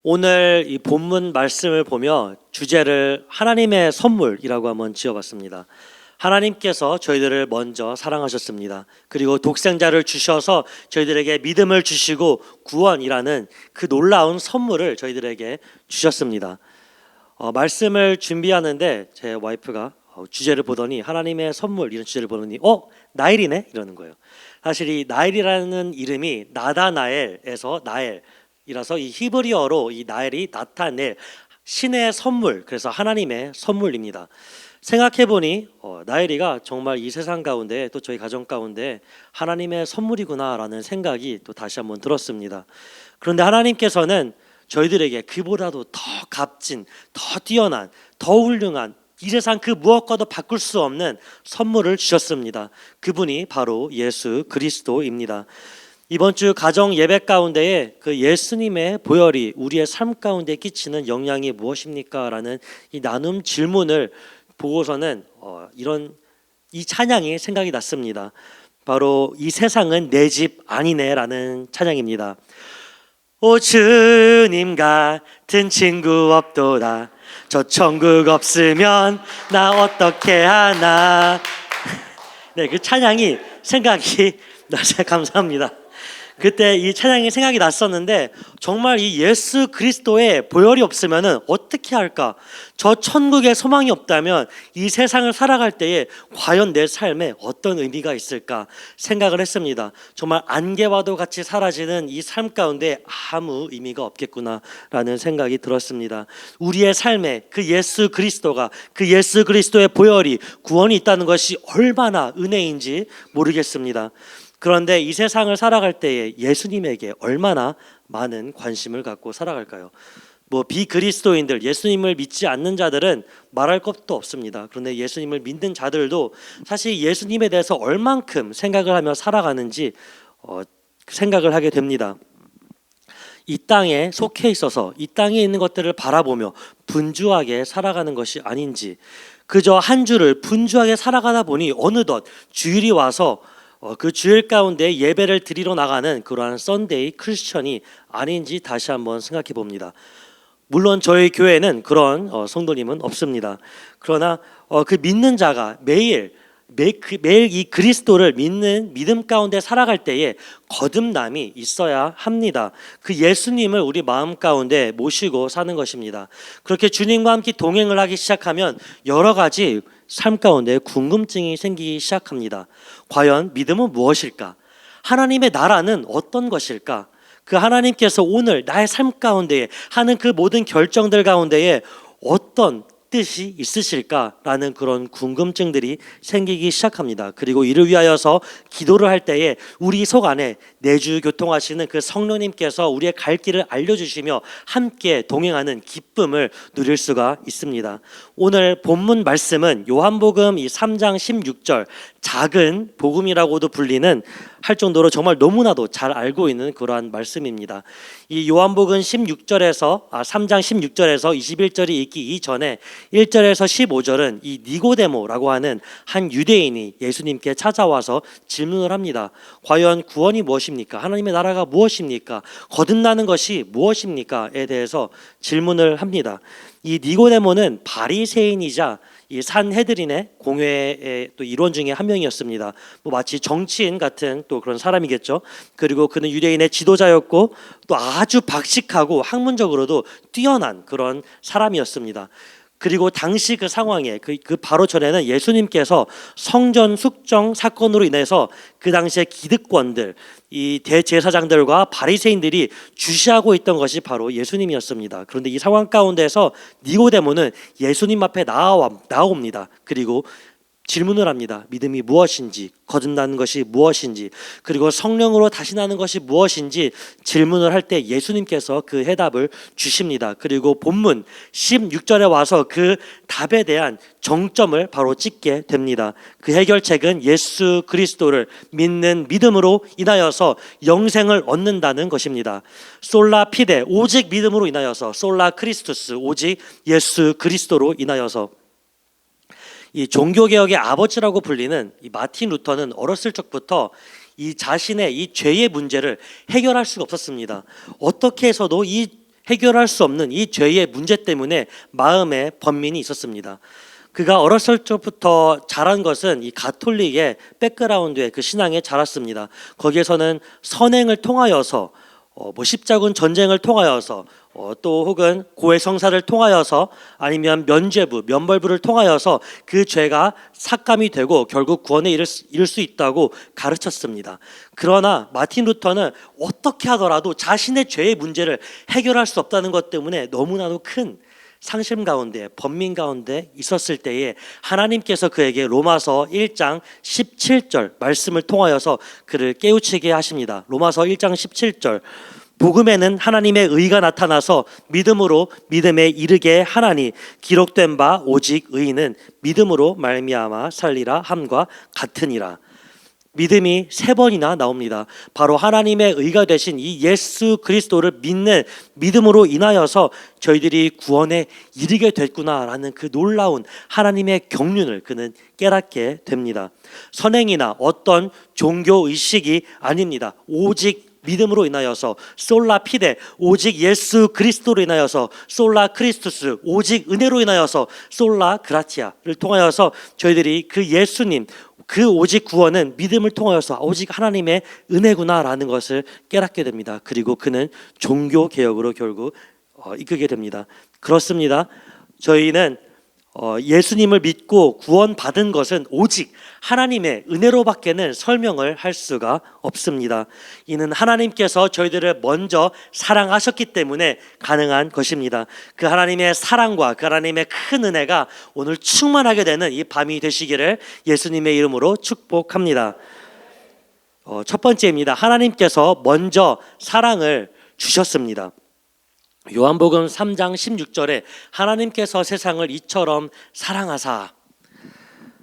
오늘 이 본문 말씀을 보며 주제를 하나님의 선물이라고 한번 지어봤습니다. 하나님께서 저희들을 먼저 사랑하셨습니다. 그리고 독생자를 주셔서 저희들에게 믿음을 주시고 구원이라는 그 놀라운 선물을 저희들에게 주셨습니다. 말씀을 준비하는데 제 와이프가 주제를 보더니 하나님의 선물 이런 주제를 보더니 나일이네 이러는 거예요. 사실 이 나일이라는 이름이 나다나엘에서 나엘이라서 이 히브리어로 이 나엘이 나타낼 신의 선물, 그래서 하나님의 선물입니다. 생각해보니 나엘이가 정말 이 세상 가운데 또 저희 가정 가운데 하나님의 선물이구나라는 생각이 또 다시 한번 들었습니다. 그런데 하나님께서는 저희들에게 그보다도 더 값진, 더 뛰어난, 더 훌륭한 이 세상 그 무엇과도 바꿀 수 없는 선물을 주셨습니다. 그분이 바로 예수 그리스도입니다. 이번 주 가정 예배 가운데에 그 예수님의 보혈이 우리의 삶 가운데 끼치는 영향이 무엇입니까? 라는 이 나눔 질문을 보고서는 이 찬양이 생각이 났습니다. 바로 이 세상은 내 집 아니네 라는 찬양입니다. 오 주님 같은 친구 없도다. 저 천국 없으면 나 어떻게 하나. 네, 그 찬양이 생각이 나서 감사합니다. 그때 이 찬양이 생각이 났었는데 정말 이 예수 그리스도의 보혈이 없으면 어떻게 할까? 저 천국에 소망이 없다면 이 세상을 살아갈 때에 과연 내 삶에 어떤 의미가 있을까 생각을 했습니다. 정말 안개와도 같이 사라지는 이 삶 가운데 아무 의미가 없겠구나라는 생각이 들었습니다. 우리의 삶에 그 예수 그리스도가, 그 예수 그리스도의 보혈이 구원이 있다는 것이 얼마나 은혜인지 모르겠습니다. 그런데 이 세상을 살아갈 때에 예수님에게 얼마나 많은 관심을 갖고 살아갈까요? 비그리스도인들, 예수님을 믿지 않는 자들은 말할 것도 없습니다. 그런데 예수님을 믿는 자들도 사실 예수님에 대해서 얼만큼 생각을 하며 살아가는지 생각을 하게 됩니다. 이 땅에 속해 있어서 이 땅에 있는 것들을 바라보며 분주하게 살아가는 것이 아닌지, 그저 한 주를 분주하게 살아가다 보니 어느덧 주일이 와서 그 주일 가운데 예배를 드리러 나가는 그러한 썬데이 크리스천이 아닌지 다시 한번 생각해 봅니다. 물론 저희 교회는 그런 성도님은 없습니다. 그러나 그 믿는 자가 매일 이 그리스도를 믿는 믿음 가운데 살아갈 때에 거듭남이 있어야 합니다. 그 예수님을 우리 마음 가운데 모시고 사는 것입니다. 그렇게 주님과 함께 동행을 하기 시작하면 여러 가지 삶 가운데 궁금증이 생기기 시작합니다. 과연 믿음은 무엇일까? 하나님의 나라는 어떤 것일까? 그 하나님께서 오늘 나의 삶 가운데 하는 그 모든 결정들 가운데에 어떤 뜻이 있으실까라는 그런 궁금증들이 생기기 시작합니다. 그리고 이를 위하여서 기도를 할 때에 우리 속 안에 내주 교통하시는 그 성령님께서 우리의 갈 길을 알려주시며 함께 동행하는 기쁨을 누릴 수가 있습니다. 오늘 본문 말씀은 요한복음 이 3장 16절, 작은 복음이라고도 불리는 할 정도로 정말 너무나도 잘 알고 있는 그러한 말씀입니다. 이 요한복음 3장 16절에서 21절이 있기 이전에 1절에서 15절은 이 니고데모라고 하는 한 유대인이 예수님께 찾아와서 질문을 합니다. 과연 구원이 무엇입니까? 하나님의 나라가 무엇입니까? 거듭나는 것이 무엇입니까?에 대해서 질문을 합니다. 이 니고데모는 바리새인이자 이 산헤드린의 공회의 또 일원 중에 한 명이었습니다. 마치 정치인 같은 또 그런 사람이겠죠. 그리고 그는 유대인의 지도자였고 또 아주 박식하고 학문적으로도 뛰어난 그런 사람이었습니다. 그리고 당시 그 상황에 그 바로 전에는 예수님께서 성전 숙정 사건으로 인해서 그 당시에 기득권들, 이 대제사장들과 바리새인들이 주시하고 있던 것이 바로 예수님이었습니다. 그런데 이 상황 가운데서 니고데모는 예수님 앞에 나옵니다. 그리고 질문을 합니다. 믿음이 무엇인지, 거듭나는 것이 무엇인지, 그리고 성령으로 다시 나는 것이 무엇인지 질문을 할 때 예수님께서 그 해답을 주십니다. 그리고 본문 16절에 와서 그 답에 대한 정점을 바로 찍게 됩니다. 그 해결책은 예수 그리스도를 믿는 믿음으로 인하여서 영생을 얻는다는 것입니다. 솔라 피데, 오직 믿음으로 인하여서, 솔라 크리스투스, 오직 예수 그리스도로 인하여서. 이 종교개혁의 아버지라고 불리는 이 마틴 루터는 어렸을 적부터 이 자신의 이 죄의 문제를 해결할 수가 없었습니다. 어떻게 해서도 이 해결할 수 없는 이 죄의 문제 때문에 마음에 번민이 있었습니다. 그가 어렸을 적부터 자란 것은 이 가톨릭의 백그라운드의 그 신앙에 자랐습니다. 거기에서는 선행을 통하여서 십자군 전쟁을 통하여서 또 혹은 고해 성사를 통하여서 아니면 면죄부, 면벌부를 통하여서 그 죄가 삭감이 되고 결국 구원에 이를 수 있다고 가르쳤습니다. 그러나 마틴 루터는 어떻게 하더라도 자신의 죄의 문제를 해결할 수 없다는 것 때문에 너무나도 큰 상심 가운데 번민 가운데 있었을 때에 하나님께서 그에게 로마서 1장 17절 말씀을 통하여서 그를 깨우치게 하십니다. 로마서 1장 17절 복음에는 하나님의 의가 나타나서 믿음으로 믿음에 이르게 하나니 기록된 바 오직 의인은 믿음으로 말미암아 살리라 함과 같으니라. 믿음이 3번이나 나옵니다. 바로 하나님의 의가 되신 이 예수 그리스도를 믿는 믿음으로 인하여서 저희들이 구원에 이르게 됐구나라는 그 놀라운 하나님의 경륜을 그는 깨닫게 됩니다. 선행이나 어떤 종교 의식이 아닙니다. 오직 믿음으로 인하여서 솔라 피데 오직 예수 그리스도로 인하여서 솔라 크리스투스 오직 은혜로 인하여서 솔라 그라티아를 통하여서 저희들이 그 예수님 그 오직 구원은 믿음을 통하여서 오직 하나님의 은혜구나라는 것을 깨닫게 됩니다. 그리고 그는 종교 개혁으로 결국 이끌게 됩니다. 그렇습니다. 저희는 예수님을 믿고 구원받은 것은 오직 하나님의 은혜로밖에는 설명을 할 수가 없습니다. 이는 하나님께서 저희들을 먼저 사랑하셨기 때문에 가능한 것입니다. 그 하나님의 사랑과 그 하나님의 큰 은혜가 오늘 충만하게 되는 이 밤이 되시기를 예수님의 이름으로 축복합니다. 첫 번째입니다. 하나님께서 먼저 사랑을 주셨습니다. 요한복음 3장 16절에 하나님께서 세상을 이처럼 사랑하사,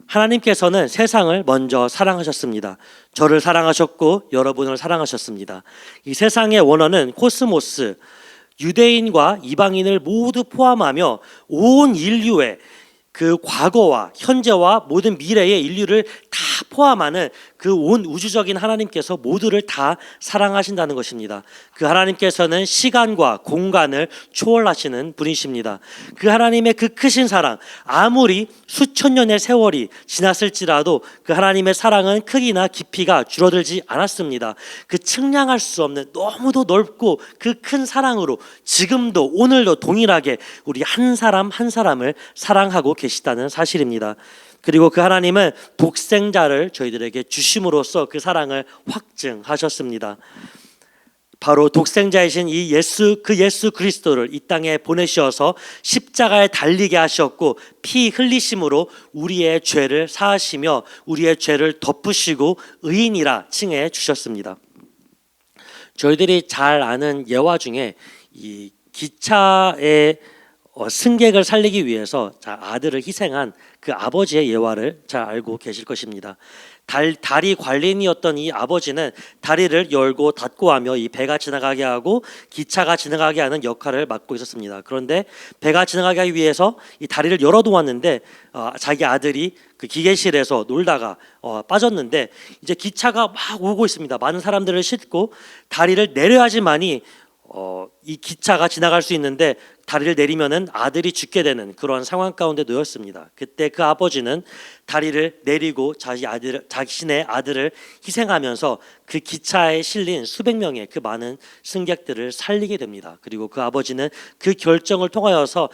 하나님께서는 세상을 먼저 사랑하셨습니다. 저를 사랑하셨고 여러분을 사랑하셨습니다. 이 세상의 원어는 코스모스, 유대인과 이방인을 모두 포함하며 온 인류의 그 과거와 현재와 모든 미래의 인류를 다 포함하는 그 온 우주적인 하나님께서 모두를 다 사랑하신다는 것입니다. 그 하나님께서는 시간과 공간을 초월하시는 분이십니다. 그 하나님의 그 크신 사랑, 아무리 수천 년의 세월이 지났을지라도 그 하나님의 사랑은 크기나 깊이가 줄어들지 않았습니다. 그 측량할 수 없는 너무도 넓고 그 큰 사랑으로 지금도 오늘도 동일하게 우리 한 사람 한 사람을 사랑하고 계시다는 사실입니다. 그리고 그 하나님은 독생자를 저희들에게 주심으로써 그 사랑을 확증하셨습니다. 바로 독생자이신 이 예수 그리스도를 이 땅에 보내셔서 십자가에 달리게 하셨고 피 흘리심으로 우리의 죄를 사하시며 우리의 죄를 덮으시고 의인이라 칭해 주셨습니다. 저희들이 잘 아는 예화 중에 이 기차의 승객을 살리기 위해서 아들을 희생한 그 아버지의 예화를 잘 알고 계실 것입니다. 다리 관리인이었던 이 아버지는 다리를 열고 닫고 하며 이 배가 지나가게 하고 기차가 지나가게 하는 역할을 맡고 있었습니다. 그런데 배가 지나가게 하기 위해서 이 다리를 열어두었는데 자기 아들이 그 기계실에서 놀다가 빠졌는데 이제 기차가 막 오고 있습니다. 많은 사람들을 싣고 다리를 내려야지만이 이 기차가 지나갈 수 있는데 다리를 내리면은 아들이 죽게 되는 그런 상황 가운데 놓였습니다. 그때 그 아버지는 다리를 내리고 자신의 아들을 희생하면서 그 기차에 실린 수백 명의 그 많은 승객들을 살리게 됩니다. 그리고 그 아버지는 그 결정을 통하여서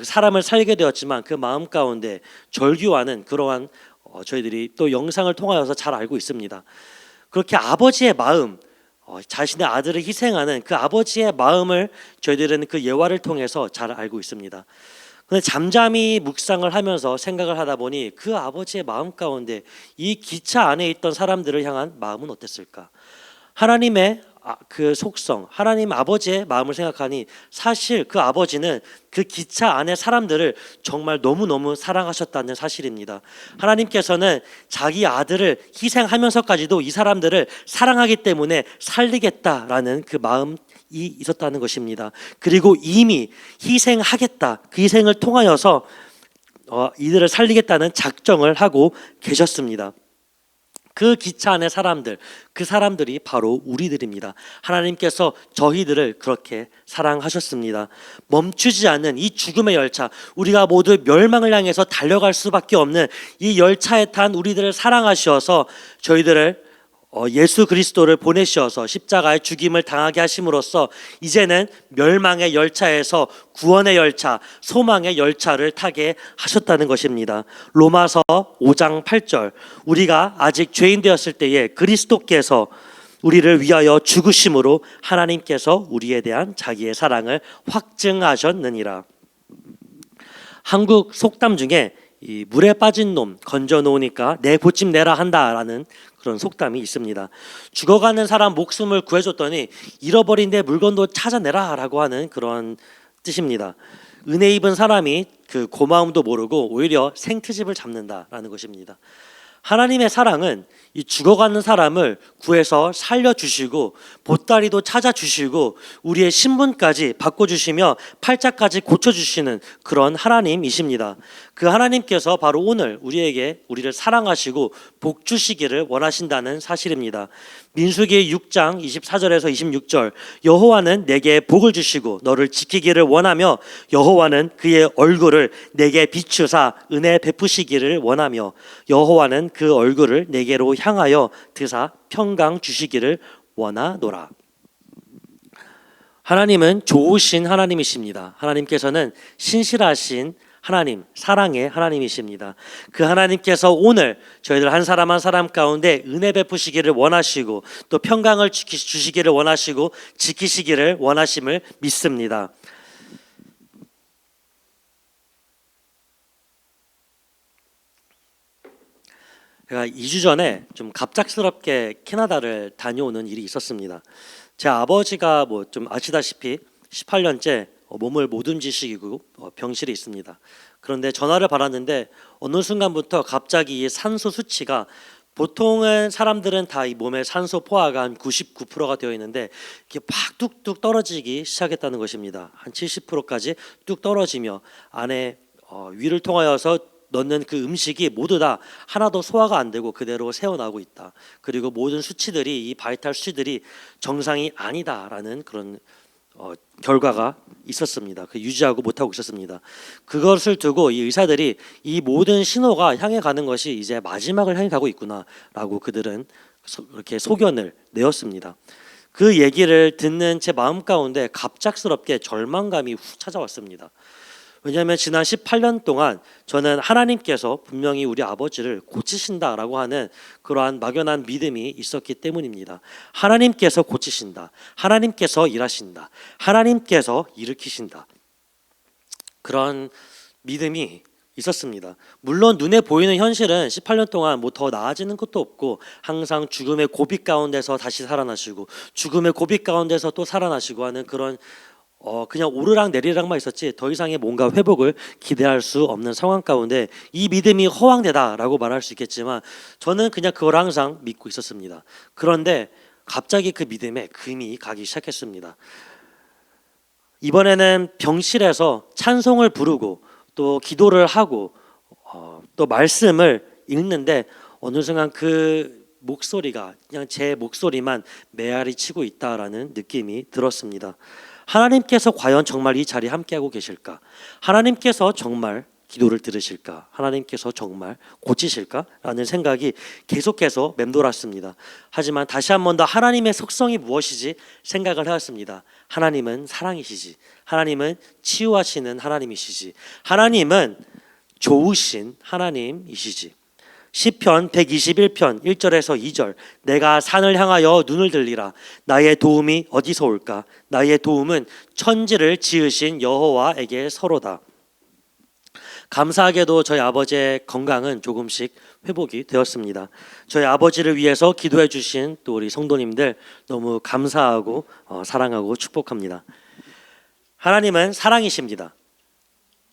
사람을 살게 되었지만 그 마음 가운데 절규하는 그러한 저희들이 또 영상을 통하여서 잘 알고 있습니다. 그렇게 아버지의 마음, 자신의 아들을 희생하는 그 아버지의 마음을 저희들은 그 예화를 통해서 잘 알고 있습니다. 그런데 잠잠히 묵상을 하면서 생각을 하다 보니 그 아버지의 마음 가운데 이 기차 안에 있던 사람들을 향한 마음은 어땠을까? 하나님의 그 속성, 하나님 아버지의 마음을 생각하니 사실 그 아버지는 그 기차 안의 사람들을 정말 너무너무 사랑하셨다는 사실입니다. 하나님께서는 자기 아들을 희생하면서까지도 이 사람들을 사랑하기 때문에 살리겠다라는 그 마음이 있었다는 것입니다. 그리고 이미 희생하겠다, 그 희생을 통하여서 이들을 살리겠다는 작정을 하고 계셨습니다. 그 기차 안의 사람들, 그 사람들이 바로 우리들입니다. 하나님께서 저희들을 그렇게 사랑하셨습니다. 멈추지 않는 이 죽음의 열차, 우리가 모두 멸망을 향해서 달려갈 수밖에 없는 이 열차에 탄 우리들을 사랑하셔서 저희들을 예수 그리스도를 보내셔서 십자가의 죽임을 당하게 하심으로써 이제는 멸망의 열차에서 구원의 열차, 소망의 열차를 타게 하셨다는 것입니다. 로마서 5장 8절, 우리가 아직 죄인 되었을 때에 그리스도께서 우리를 위하여 죽으심으로 하나님께서 우리에 대한 자기의 사랑을 확증하셨느니라. 한국 속담 중에 이 물에 빠진 놈 건져 놓으니까 내 보침 내라 한다라는 그런 속담이 있습니다. 죽어가는 사람 목숨을 구해줬더니 잃어버린 내 물건도 찾아내라라고 하는 그런 뜻입니다. 은혜 입은 사람이 그 고마움도 모르고 오히려 생트집을 잡는다라는 것입니다. 하나님의 사랑은 이 죽어가는 사람을 구해서 살려주시고 보따리도 찾아주시고 우리의 신분까지 바꿔주시며 팔자까지 고쳐주시는 그런 하나님이십니다. 그 하나님께서 바로 오늘 우리를 사랑하시고 복 주시기를 원하신다는 사실입니다. 민수기 6장 24절에서 26절, 여호와는 내게 복을 주시고 너를 지키기를 원하며 여호와는 그의 얼굴을 내게 비추사 은혜 베푸시기를 원하며 여호와는 그 얼굴을 내게로 향하여 드사 평강 주시기를 원하노라. 하나님은 좋으신 하나님이십니다. 하나님께서는 신실하신 하나님, 사랑의 하나님이십니다. 그 하나님께서 오늘 저희들 한 사람 한 사람 가운데 은혜 베푸시기를 원하시고 또 평강을 주시기를 원하시고 지키시기를 원하심을 믿습니다. 제가 2주 전에 좀 갑작스럽게 캐나다를 다녀오는 일이 있었습니다. 제 아버지가 뭐 좀 아시다시피 18년째 몸을 못 움직이시고 병실에 있습니다. 그런데 전화를 받았는데 어느 순간부터 갑자기 이 산소 수치가, 보통은 사람들은 다 이 몸의 산소 포화가 한 99%가 되어 있는데 이렇게 막 뚝뚝 떨어지기 시작했다는 것입니다. 한 70%까지 뚝 떨어지며 안에 위를 통하여서 넣는 그 음식이 모두 다 하나도 소화가 안 되고 그대로 새어나오고 있다. 그리고 모든 수치들이, 이 바이탈 수치들이 정상이 아니다라는 그런 결과가 있었습니다. 그 유지하고 못하고 있었습니다. 그것을 두고 이 의사들이 이 모든 신호가 향해 가는 것이 이제 마지막을 향해 가고 있구나라고 그들은 이렇게 소견을 내었습니다. 그 얘기를 듣는 제 마음 가운데 갑작스럽게 절망감이 훅 찾아왔습니다. 왜냐하면 지난 18년 동안 저는 하나님께서 분명히 우리 아버지를 고치신다라고 하는 그러한 막연한 믿음이 있었기 때문입니다. 하나님께서 고치신다, 하나님께서 일하신다, 하나님께서 일으키신다, 그런 믿음이 있었습니다. 물론 눈에 보이는 현실은 18년 동안 뭐 더 나아지는 것도 없고 항상 죽음의 고비 가운데서 다시 살아나시고 죽음의 고비 가운데서 또 살아나시고 하는 그런 그냥 오르락 내리락만 있었지 더 이상의 뭔가 회복을 기대할 수 없는 상황 가운데 이 믿음이 허황되다라고 말할 수 있겠지만 저는 그냥 그걸 항상 믿고 있었습니다. 그런데 갑자기 그 믿음에 금이 가기 시작했습니다. 이번에는 병실에서 찬송을 부르고 또 기도를 하고 또 말씀을 읽는데 어느 순간 그 목소리가 그냥 제 목소리만 메아리 치고 있다라는 느낌이 들었습니다. 하나님께서 과연 정말 이 자리에 함께하고 계실까? 하나님께서 정말 기도를 들으실까? 하나님께서 정말 고치실까? 라는 생각이 계속해서 맴돌았습니다. 하지만 다시 한 번 더 하나님의 속성이 무엇이지 생각을 해왔습니다. 하나님은 사랑이시지, 하나님은 치유하시는 하나님이시지, 하나님은 좋으신 하나님이시지. 시편 121편 1절에서 2절, 내가 산을 향하여 눈을 들리라. 나의 도움이 어디서 올까? 나의 도움은 천지를 지으신 여호와에게 서로다. 감사하게도 저희 아버지의 건강은 조금씩 회복이 되었습니다. 저희 아버지를 위해서 기도해 주신 또 우리 성도님들 너무 감사하고 사랑하고 축복합니다. 하나님은 사랑이십니다.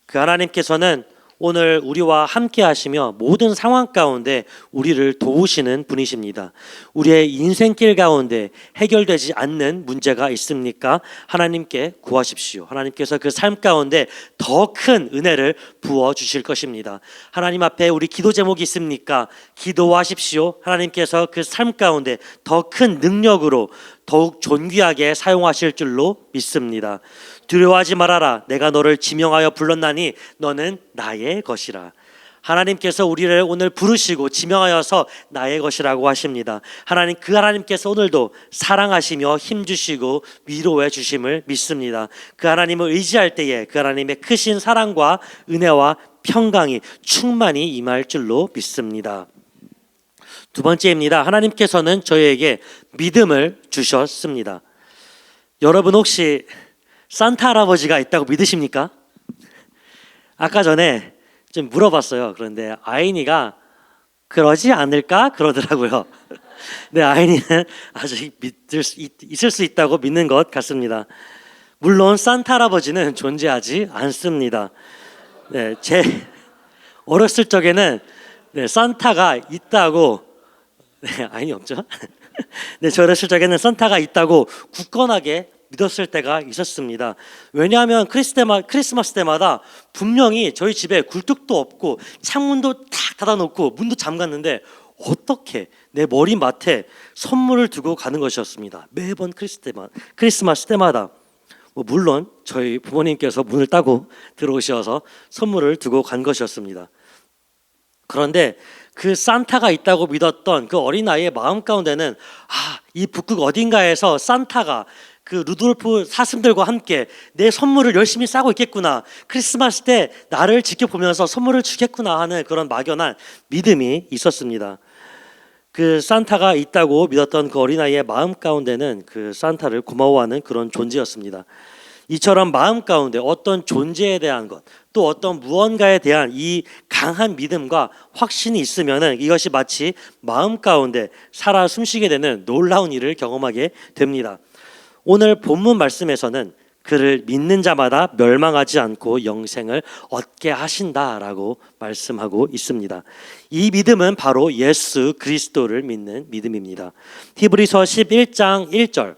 그 하나님께서는 오늘 우리와 함께 하시며 모든 상황 가운데 우리를 도우시는 분이십니다. 우리의 인생길 가운데 해결되지 않는 문제가 있습니까? 하나님께 구하십시오. 하나님께서 그 삶 가운데 더 큰 은혜를 부어 주실 것입니다. 하나님 앞에 우리 기도 제목이 있습니까? 기도하십시오. 하나님께서 그 삶 가운데 더 큰 능력으로 더욱 존귀하게 사용하실 줄로 믿습니다. 두려워하지 말아라. 내가 너를 지명하여 불렀나니 너는 나의 것이라. 하나님께서 우리를 오늘 부르시고 지명하여서 나의 것이라고 하십니다. 그 하나님께서 오늘도 사랑하시며 힘주시고 위로해 주심을 믿습니다. 그 하나님을 의지할 때에 그 하나님의 크신 사랑과 은혜와 평강이 충만히 임할 줄로 믿습니다. 두 번째입니다. 하나님께서는 저희에게 믿음을 주셨습니다. 여러분 혹시 산타 할아버지가 있다고 믿으십니까? 아까 전에 좀 물어봤어요. 그런데 아이니가 그러지 않을까 그러더라고요. 네, 아이니는 아직 있을 수 있다고 믿는 것 같습니다. 물론 산타 할아버지는 존재하지 않습니다. 네, 제 어렸을 적에는 산타가 있다고 아이니 없죠? 네, 저 어렸을 적에는 산타가 있다고 굳건하게 믿었을 때가 있었습니다. 왜냐하면 크리스마스 때마다 분명히 저희 집에 굴뚝도 없고 창문도 탁 닫아놓고 문도 잠갔는데 어떻게 내 머리맡에 선물을 두고 가는 것이었습니다. 매번 크리스마스 때마다 물론 저희 부모님께서 문을 따고 들어오셔서 선물을 두고 간 것이었습니다. 그런데 그 산타가 있다고 믿었던 그 어린아이의 마음 가운데는 이 북극 어딘가에서 산타가 그 루돌프 사슴들과 함께 내 선물을 열심히 싸고 있겠구나, 크리스마스 때 나를 지켜보면서 선물을 주겠구나 하는 그런 막연한 믿음이 있었습니다. 그 산타가 있다고 믿었던 그 어린아이의 마음 가운데는 그 산타를 고마워하는 그런 존재였습니다. 이처럼 마음 가운데 어떤 존재에 대한 것, 또 어떤 무언가에 대한 이 강한 믿음과 확신이 있으면은 이것이 마치 마음 가운데 살아 숨쉬게 되는 놀라운 일을 경험하게 됩니다. 오늘 본문 말씀에서는 그를 믿는 자마다 멸망하지 않고 영생을 얻게 하신다라고 말씀하고 있습니다. 이 믿음은 바로 예수 그리스도를 믿는 믿음입니다. 히브리서 11장 1절,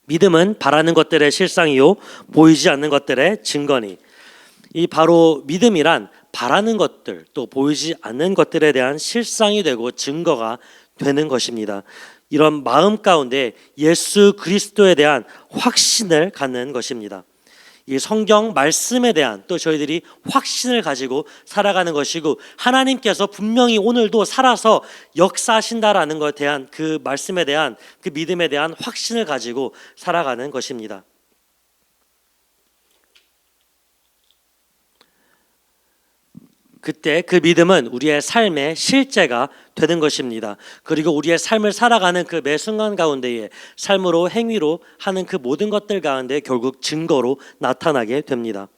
믿음은 바라는 것들의 실상이요 보이지 않는 것들의 증거니. 이 바로 믿음이란 바라는 것들, 또 보이지 않는 것들에 대한 실상이 되고 증거가 되는 것입니다. 이런 마음 가운데 예수 그리스도에 대한 확신을 갖는 것입니다. 이 성경 말씀에 대한 또 저희들이 확신을 가지고 살아가는 것이고, 하나님께서 분명히 오늘도 살아서 역사하신다라는 것에 대한 그 말씀에 대한 그 믿음에 대한 확신을 가지고 살아가는 것입니다. 그때 그 믿음은 우리의 삶의 실제가 되는 것입니다. 그리고 우리의 삶을 살아가는 그 매 순간 가운데에 삶으로 행위로 하는 그 모든 것들 가운데 결국 증거로 나타나게 됩니다.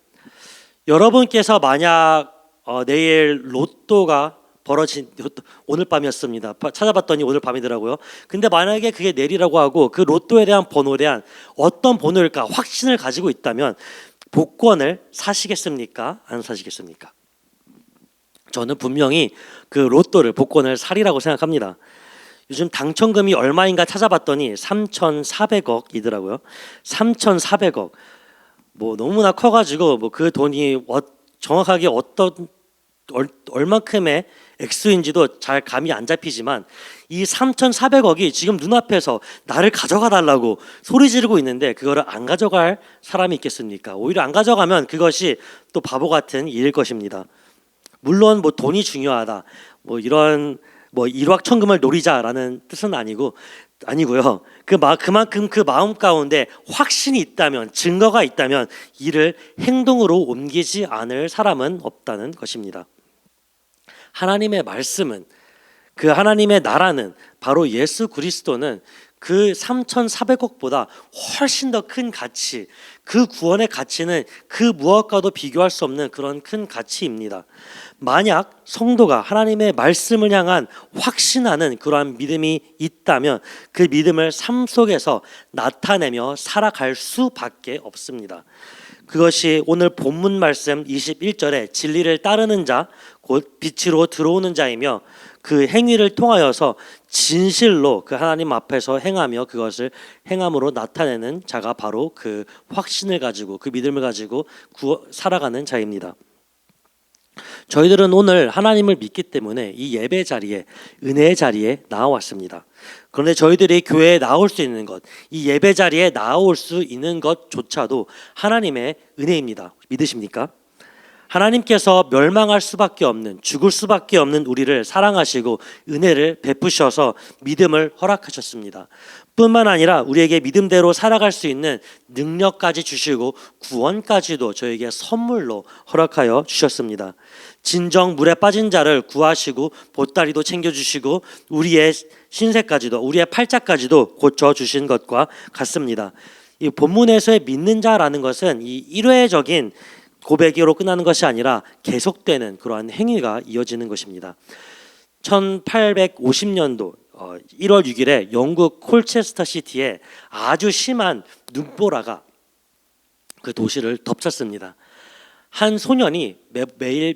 여러분께서 만약 내일 로또가 오늘 밤이었습니다. 찾아봤더니 오늘 밤이더라고요. 근데 만약에 그게 내일이라고 하고 그 로또에 대한 번호에 대한 어떤 번호일까 확신을 가지고 있다면 복권을 사시겠습니까? 안 사시겠습니까? 저는 분명히 그 로또를 복권을 사리라고 생각합니다. 요즘 당첨금이 얼마인가 찾아봤더니 3,400억이더라고요. 3,400억. 너무나 커가지고 그 돈이 정확하게 얼만큼의 액수인지도 잘 감이 안 잡히지만 이 3,400억이 지금 눈앞에서 나를 가져가 달라고 소리 지르고 있는데 그거를 안 가져갈 사람이 있겠습니까? 오히려 안 가져가면 그것이 또 바보 같은 일일 것입니다. 물론 돈이 중요하다, 이런 일확천금을 노리자라는 뜻은 아니고요. 그만큼 그 마음 가운데 확신이 있다면, 증거가 있다면 이를 행동으로 옮기지 않을 사람은 없다는 것입니다. 하나님의 말씀은, 그 하나님의 나라는, 바로 예수 그리스도는 그 3,400억보다 훨씬 더 큰 가치, 그 구원의 가치는 그 무엇과도 비교할 수 없는 그런 큰 가치입니다. 만약 성도가 하나님의 말씀을 향한 확신하는 그러한 믿음이 있다면 그 믿음을 삶 속에서 나타내며 살아갈 수밖에 없습니다. 그것이 오늘 본문 말씀 21절에 진리를 따르는 자, 곧 빛으로 들어오는 자이며 그 행위를 통하여서 진실로 그 하나님 앞에서 행하며 그것을 행함으로 나타내는 자가 바로 그 확신을 가지고 그 믿음을 가지고 살아가는 자입니다. 저희들은 오늘 하나님을 믿기 때문에 이 예배 자리에, 은혜의 자리에 나와왔습니다. 그런데 저희들이 교회에 나올 수 있는 것, 이 예배 자리에 나올 수 있는 것조차도 하나님의 은혜입니다. 믿으십니까? 하나님께서 멸망할 수밖에 없는, 죽을 수밖에 없는 우리를 사랑하시고 은혜를 베푸셔서 믿음을 허락하셨습니다. 뿐만 아니라 우리에게 믿음대로 살아갈 수 있는 능력까지 주시고 구원까지도 저에게 선물로 허락하여 주셨습니다. 진정 물에 빠진 자를 구하시고 보따리도 챙겨주시고 우리의 신세까지도, 우리의 팔자까지도 고쳐주신 것과 같습니다. 이 본문에서의 믿는 자라는 것은 이 일회적인 고백으로 끝나는 것이 아니라 계속되는 그러한 행위가 이어지는 것입니다. 1850년도 1월 6일에 영국 콜체스터 시티에 아주 심한 눈보라가 그 도시를 덮쳤습니다. 한 소년이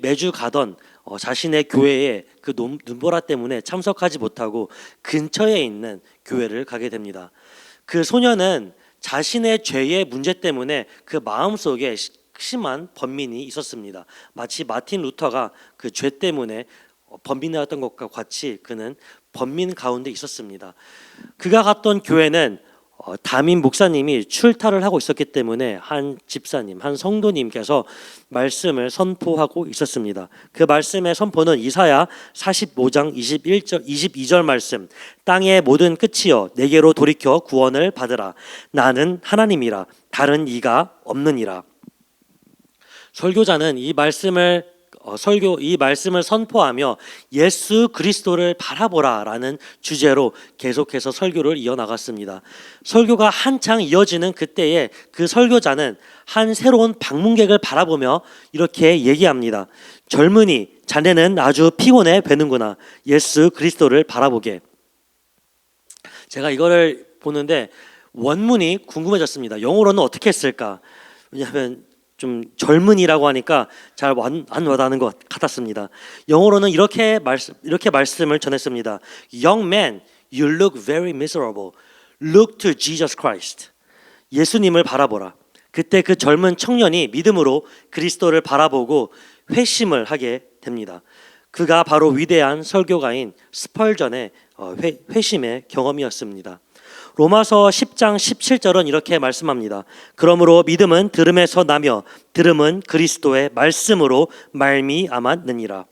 매주 가던 자신의 교회에 그 눈보라 때문에 참석하지 못하고 근처에 있는 교회를 가게 됩니다. 그 소년은 자신의 죄의 문제 때문에 그 마음속에 심한 번민이 있었습니다. 마치 마틴 루터가 그 죄 때문에 번민하였던 것과 같이 그는 번민 가운데 있었습니다. 그가 갔던 교회는 담임 목사님이 출타를 하고 있었기 때문에 한 집사님, 한 성도님께서 말씀을 선포하고 있었습니다. 그 말씀의 선포는 이사야 45장 22절 말씀, 땅의 모든 끝이여 내게로 돌이켜 구원을 받으라. 나는 하나님이라 다른 이가 없느니라. 설교자는 이 말씀을 선포하며 예수 그리스도를 바라보라라는 주제로 계속해서 설교를 이어나갔습니다. 설교가 한창 이어지는 그때에 그 설교자는 한 새로운 방문객을 바라보며 이렇게 얘기합니다. 젊은이, 자네는 아주 피곤해 보이는구나. 예수 그리스도를 바라보게. 제가 이거를 보는데 원문이 궁금해졌습니다. 영어로는 어떻게 했을까? 왜냐하면 좀 젊은이라고 하니까 잘 안 와닿는 것 같았습니다. 영어로는 이렇게 말씀을 전했습니다. Young man, you look very miserable. Look to Jesus Christ. 예수님을 바라보라. 그때 그 젊은 청년이 믿음으로 그리스도를 바라보고 회심을 하게 됩니다. 그가 바로 위대한 설교가인 스펄전의 회심의 경험이었습니다. 로마서 10장 17절은 이렇게 말씀합니다. 그러므로 믿음은 들음에서 나며 들음은 그리스도의 말씀으로 말미암았느니라.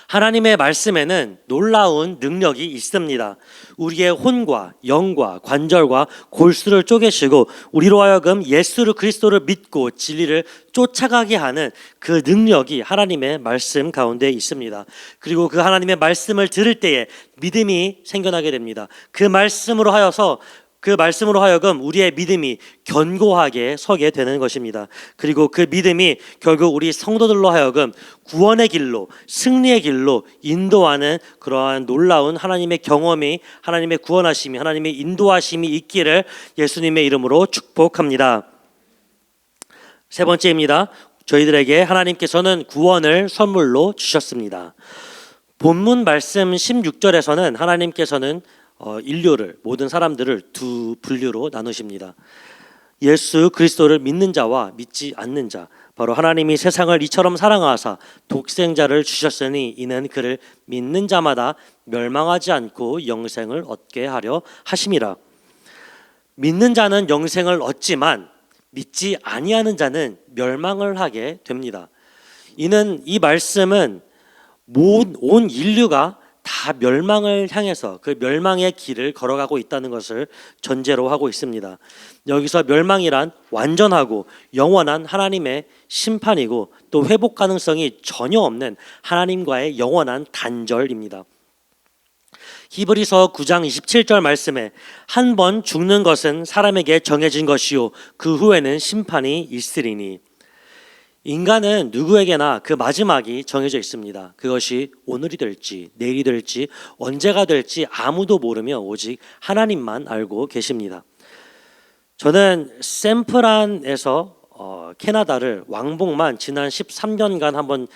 하나님의 말씀에는 놀라운 능력이 있습니다. 우리의 혼과 영과 관절과 골수를 쪼개시고 우리로 하여금 예수 그리스도를 믿고 진리를 쫓아가게 하는 그 능력이 하나님의 말씀 가운데 있습니다. 그리고 그 하나님의 말씀을 들을 때에 믿음이 생겨나게 됩니다. 그 말씀으로 하여금 우리의 믿음이 견고하게 서게 되는 것입니다. 그리고 그 믿음이 결국 우리 성도들로 하여금 구원의 길로, 승리의 길로 인도하는 그러한 놀라운 하나님의 경험이, 하나님의 구원하심이, 하나님의 인도하심이 있기를 예수님의 이름으로 축복합니다. 세 번째입니다. 저희들에게 하나님께서는 구원을 선물로 주셨습니다. 본문 말씀 16절에서는 하나님께서는 인류를, 모든 사람들을 두 분류로 나누십니다. 예수 그리스도를 믿는 자와 믿지 않는 자, 바로 하나님이 세상을 이처럼 사랑하사 독생자를 주셨으니 이는 그를 믿는 자마다 멸망하지 않고 영생을 얻게 하려 하심이라. 믿는 자는 영생을 얻지만 믿지 아니하는 자는 멸망을 하게 됩니다. 이는 이 말씀은 온 인류가 다 멸망을 향해서 그 멸망의 길을 걸어가고 있다는 것을 전제로 하고 있습니다. 여기서 멸망이란 완전하고 영원한 하나님의 심판이고 또 회복 가능성이 전혀 없는 하나님과의 영원한 단절입니다. 히브리서 9장 27절 말씀에 한 번 죽는 것은 사람에게 정해진 것이요 그 후에는 심판이 있으리니. 인간은 누구에게나 그 마지막이 정해져 있습니다. 그것이 오늘이 될지 내일이 될지 언제가 될지 아무도 모르며 오직 하나님만 알고 계십니다. 저는 샌프란에서 캐나다를 왕복만 지난 13년간 한번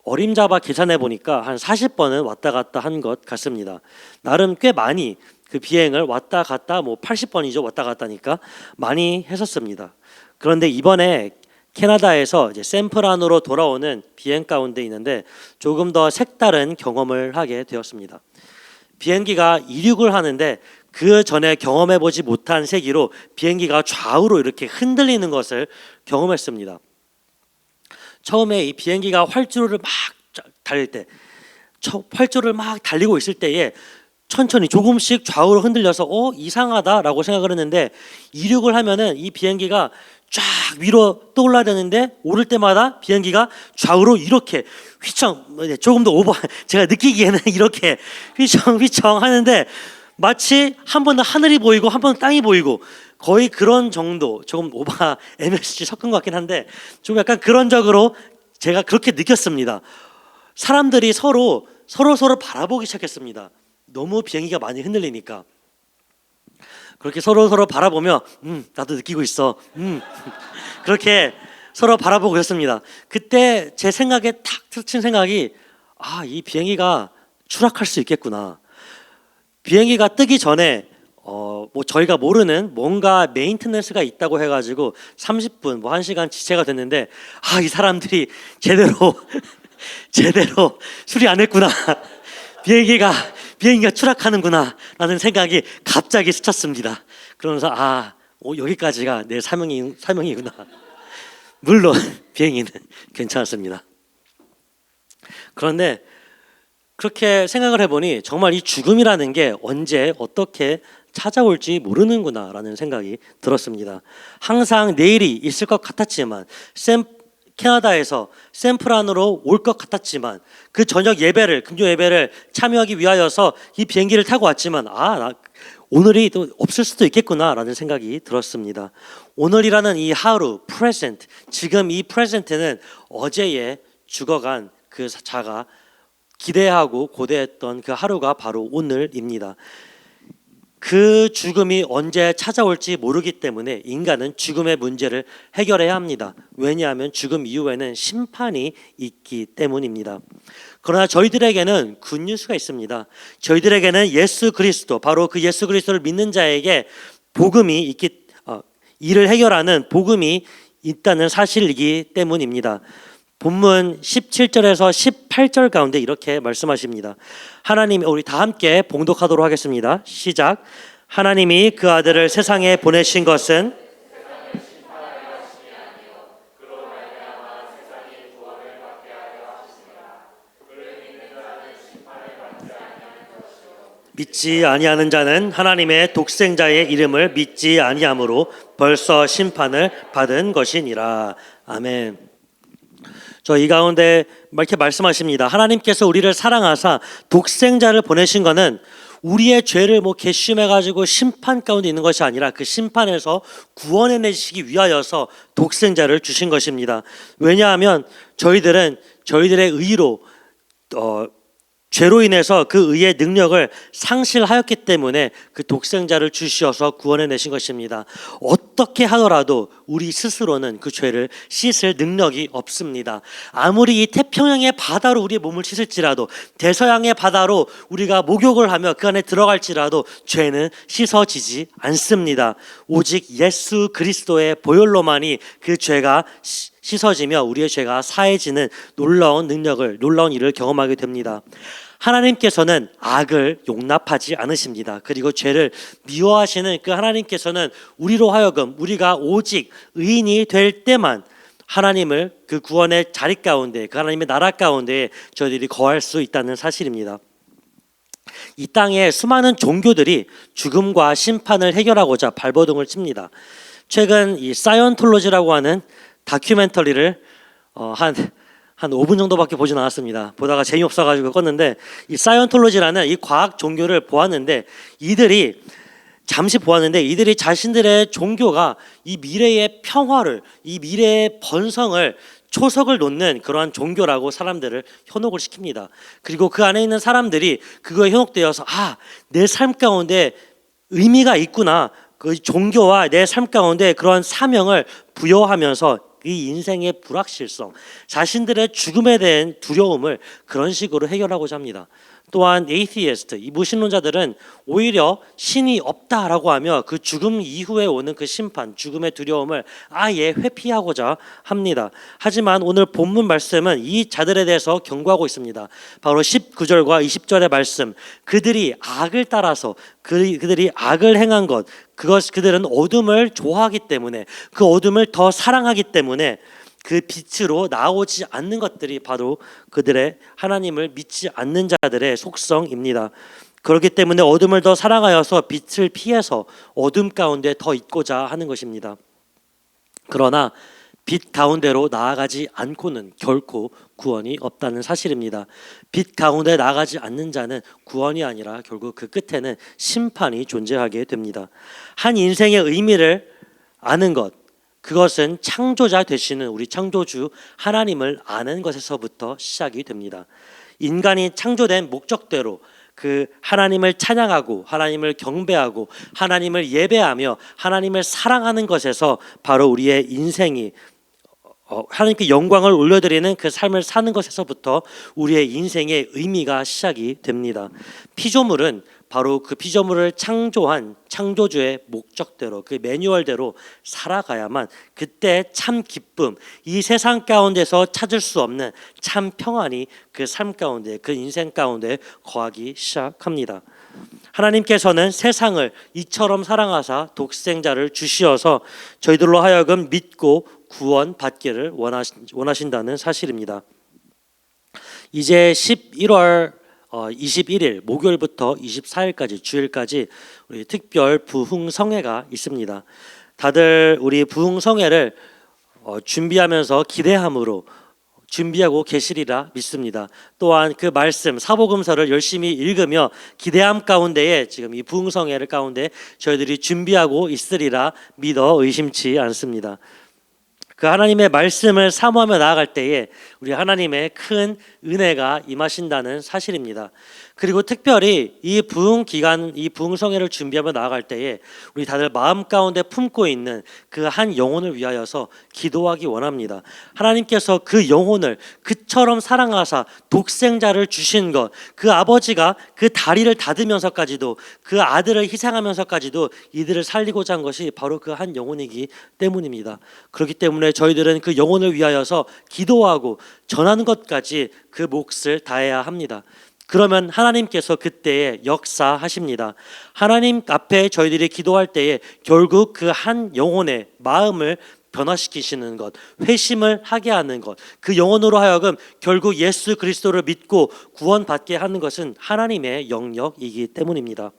어림잡아 계산해 보니까 한 40번은 왔다 갔다 한 것 같습니다. 나름 꽤 많이 그 비행을 왔다 갔다 80번이죠. 왔다 갔다니까 많이 했었습니다. 그런데 이번에 캐나다에서 이제 샌프란으로 돌아오는 비행 가운데 있는데 조금 더 색다른 경험을 하게 되었습니다. 비행기가 이륙을 하는데 그 전에 경험해보지 못한 세기로 비행기가 좌우로 이렇게 흔들리는 것을 경험했습니다. 처음에 이 비행기가 활주로를 막 달릴 때, 활주로를 막 달리고 있을 때에 천천히 조금씩 좌우로 흔들려서 이상하다라고 생각을 했는데 이륙을 하면은 이 비행기가 쫙 위로 떠올라야 되는데 오를 때마다 비행기가 좌우로 이렇게 휘청, 조금 더 오버, 제가 느끼기에는 이렇게 휘청 하는데 마치 한 번은 하늘이 보이고 한 번은 땅이 보이고 거의 그런 정도, 조금 오바 MSG 섞은 것 같긴 한데 좀 약간 그런 적으로 제가 그렇게 느꼈습니다. 사람들이 서로 바라보기 시작했습니다. 너무 비행기가 많이 흔들리니까 그렇게 서로 바라보며 나도 느끼고 있어. 그렇게 서로 바라보고 있었습니다. 그때 제 생각에 탁 스친 생각이 이 비행기가 추락할 수 있겠구나. 비행기가 뜨기 전에 저희가 모르는 뭔가 메인테넌스가 있다고 해가지고 30분 1시간 지체가 됐는데 이 사람들이 제대로 수리 안 했구나. 비행기가 추락하는구나 라는 생각이 갑자기 스쳤습니다. 그러면서 여기까지가 내 사명이구나. 물론 비행기는 괜찮았습니다. 그런데 그렇게 생각을 해보니 정말 이 죽음이라는 게 언제 어떻게 찾아올지 모르는구나 라는 생각이 들었습니다. 항상 내일이 있을 것 같았지만 캐나다에서 샌프란으로 올 것 같았지만 그 저녁 예배를 금요 예배를 참여하기 위하여서 이 비행기를 타고 왔지만 오늘이 또 없을 수도 있겠구나라는 생각이 들었습니다. 오늘이라는 이 하루 프레젠트, 지금 이 프레젠트는 어제에 죽어간 그 자가 기대하고 고대했던 그 하루가 바로 오늘입니다. 그 죽음이 언제 찾아올지 모르기 때문에 인간은 죽음의 문제를 해결해야 합니다. 왜냐하면 죽음 이후에는 심판이 있기 때문입니다. 그러나 저희들에게는 굿뉴스가 있습니다. 저희들에게는 예수 그리스도, 바로 그 예수 그리스도를 믿는 자에게 복음이 이를 해결하는 복음이 있다는 사실이기 때문입니다. 본문 17절에서 18절 가운데 이렇게 말씀하십니다. 하나님, 우리 다 함께 봉독하도록 하겠습니다. 시작. 하나님이 그 아들을 세상에 보내신 것은 믿지 아니하는 자는 하나님의 독생자의 이름을 믿지 아니하므로 벌써 심판을 받은 것이니라. 아멘. 이 가운데 이렇게 말씀하십니다. 하나님께서 우리를 사랑하사 독생자를 보내신 것은 우리의 죄를 괘씸해가지고 심판 가운데 있는 것이 아니라 그 심판에서 구원해내시기 위하여서 독생자를 주신 것입니다. 왜냐하면 저희들은 저희들의 의로 죄로 인해서 그 의의 능력을 상실하였기 때문에 그 독생자를 주시어서 구원해내신 것입니다. 어떻게 하더라도 우리 스스로는 그 죄를 씻을 능력이 없습니다. 아무리 이 태평양의 바다로 우리의 몸을 씻을지라도, 대서양의 바다로 우리가 목욕을 하며 그 안에 들어갈지라도 죄는 씻어지지 않습니다. 오직 예수 그리스도의 보혈로만이 그 죄가 씻어지며 우리의 죄가 사해지는 놀라운 일을 경험하게 됩니다. 하나님께서는 악을 용납하지 않으십니다. 그리고 죄를 미워하시는 그 하나님께서는 우리로 하여금 우리가 오직 의인이 될 때만 하나님을 그 구원의 자리 가운데, 그 하나님의 나라 가운데 저희들이 거할 수 있다는 사실입니다. 이 땅에 수많은 종교들이 죽음과 심판을 해결하고자 발버둥을 칩니다. 최근 이 사이언톨로지라고 하는 다큐멘터리를 한 한 5분 정도밖에 보진 않았습니다. 보다가 재미없어가지고 껐는데, 이 사이언톨로지라는 이 과학 종교를 보았는데, 이들이 자신들의 종교가 이 미래의 평화를, 이 미래의 번성을 초석을 놓는 그러한 종교라고 사람들을 현혹을 시킵니다. 그리고 그 안에 있는 사람들이 그거에 현혹되어서 내 삶 가운데 의미가 있구나, 그 종교와 내 삶 가운데 그러한 사명을 부여하면서 이 인생의 불확실성, 자신들의 죽음에 대한 두려움을 그런 식으로 해결하고자 합니다. 또한 에이티에스트, 이 무신론자들은 오히려 신이 없다라고 하며 그 죽음 이후에 오는 그 심판, 죽음의 두려움을 아예 회피하고자 합니다. 하지만 오늘 본문 말씀은 이 자들에 대해서 경고하고 있습니다. 바로 19절과 20절의 말씀, 그들이 악을 따라서 그들이 악을 행한 것, 그들은 어둠을 좋아하기 때문에, 그 어둠을 더 사랑하기 때문에 그 빛으로 나오지 않는 것들이 바로 그들의 하나님을 믿지 않는 자들의 속성입니다. 그렇기 때문에 어둠을 더 사랑하여서 빛을 피해서 어둠 가운데 더 있고자 하는 것입니다. 그러나 빛 가운데로 나아가지 않고는 결코 구원이 없다는 사실입니다. 빛 가운데 나아가지 않는 자는 구원이 아니라 결국 그 끝에는 심판이 존재하게 됩니다. 한 인생의 의미를 아는 것, 그것은 창조자 되시는 우리 창조주 하나님을 아는 것에서부터 시작이 됩니다. 인간이 창조된 목적대로 그 하나님을 찬양하고 하나님을 경배하고 하나님을 예배하며 하나님을 사랑하는 것에서 바로 우리의 인생이 하나님께 영광을 올려드리는 그 삶을 사는 것에서부터 우리의 인생의 의미가 시작이 됩니다. 피조물은 바로 그 피조물을 창조한 창조주의 목적대로, 그 매뉴얼대로 살아가야만 그때 참 기쁨, 이 세상 가운데서 찾을 수 없는 참 평안이 그 삶 가운데, 그 인생 가운데 거하기 시작합니다. 하나님께서는 세상을 이처럼 사랑하사 독생자를 주시어서 저희들로 하여금 믿고 구원받기를 원하신다는 사실입니다. 이제 11월 21일 목요일부터 24일까지 주일까지 우리 특별 부흥성회가 있습니다. 다들 우리 부흥성회를 준비하면서 기대함으로 준비하고 계시리라 믿습니다. 또한 그 말씀 사복음서를 열심히 읽으며 기대함 가운데에 지금 이 부흥성회를 가운데 저희들이 준비하고 있으리라 믿어 의심치 않습니다. 그 하나님의 말씀을 사모하며 나아갈 때에 우리 하나님의 큰 은혜가 임하신다는 사실입니다. 그리고 특별히 이 부흥 기간, 이 부흥성회를 준비하며 나아갈 때에 우리 다들 마음 가운데 품고 있는 그 한 영혼을 위하여서 기도하기 원합니다. 하나님께서 그 영혼을 그처럼 사랑하사 독생자를 주신 것, 그 아버지가 그 다리를 닫으면서까지도 그 아들을 희생하면서까지도 이들을 살리고자 한 것이 바로 그 한 영혼이기 때문입니다. 그렇기 때문에 저희들은 그 영혼을 위하여서 기도하고 전하는 것까지 그 몫을 다해야 합니다. 그러면 하나님께서 그때에 역사하십니다. 하나님 앞에 저희들이 기도할 때에 결국 그 한 영혼의 마음을 변화시키시는 것, 회심을 하게 하는 것, 그 영혼으로 하여금 결국 예수 그리스도를 믿고 구원받게 하는 것은 하나님의 영역이기 때문입니다.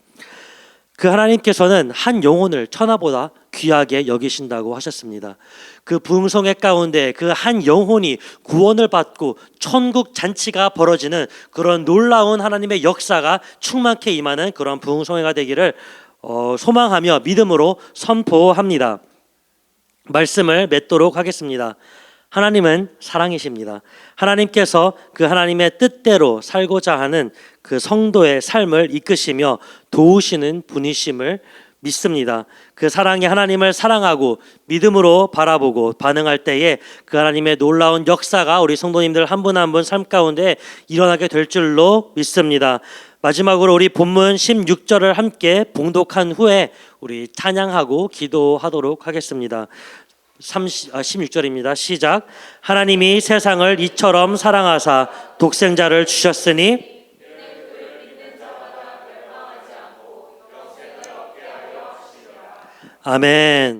그 하나님께서는 한 영혼을 천하보다 귀하게 여기신다고 하셨습니다. 그 부흥성회 가운데 그 한 영혼이 구원을 받고 천국 잔치가 벌어지는 그런 놀라운 하나님의 역사가 충만케 임하는 그런 부흥성회가 되기를 소망하며 믿음으로 선포합니다. 말씀을 맺도록 하겠습니다. 하나님은 사랑이십니다. 하나님께서 그 하나님의 뜻대로 살고자 하는 그 성도의 삶을 이끄시며 도우시는 분이심을 믿습니다. 그 사랑이 하나님을 사랑하고 믿음으로 바라보고 반응할 때에 그 하나님의 놀라운 역사가 우리 성도님들 한 분 한 분 삶 가운데 일어나게 될 줄로 믿습니다. 마지막으로 우리 본문 16절을 함께 봉독한 후에 우리 찬양하고 기도하도록 하겠습니다. 16절입니다. 시작. 하나님이 세상을 이처럼 사랑하사 독생자를 주셨으니 아멘.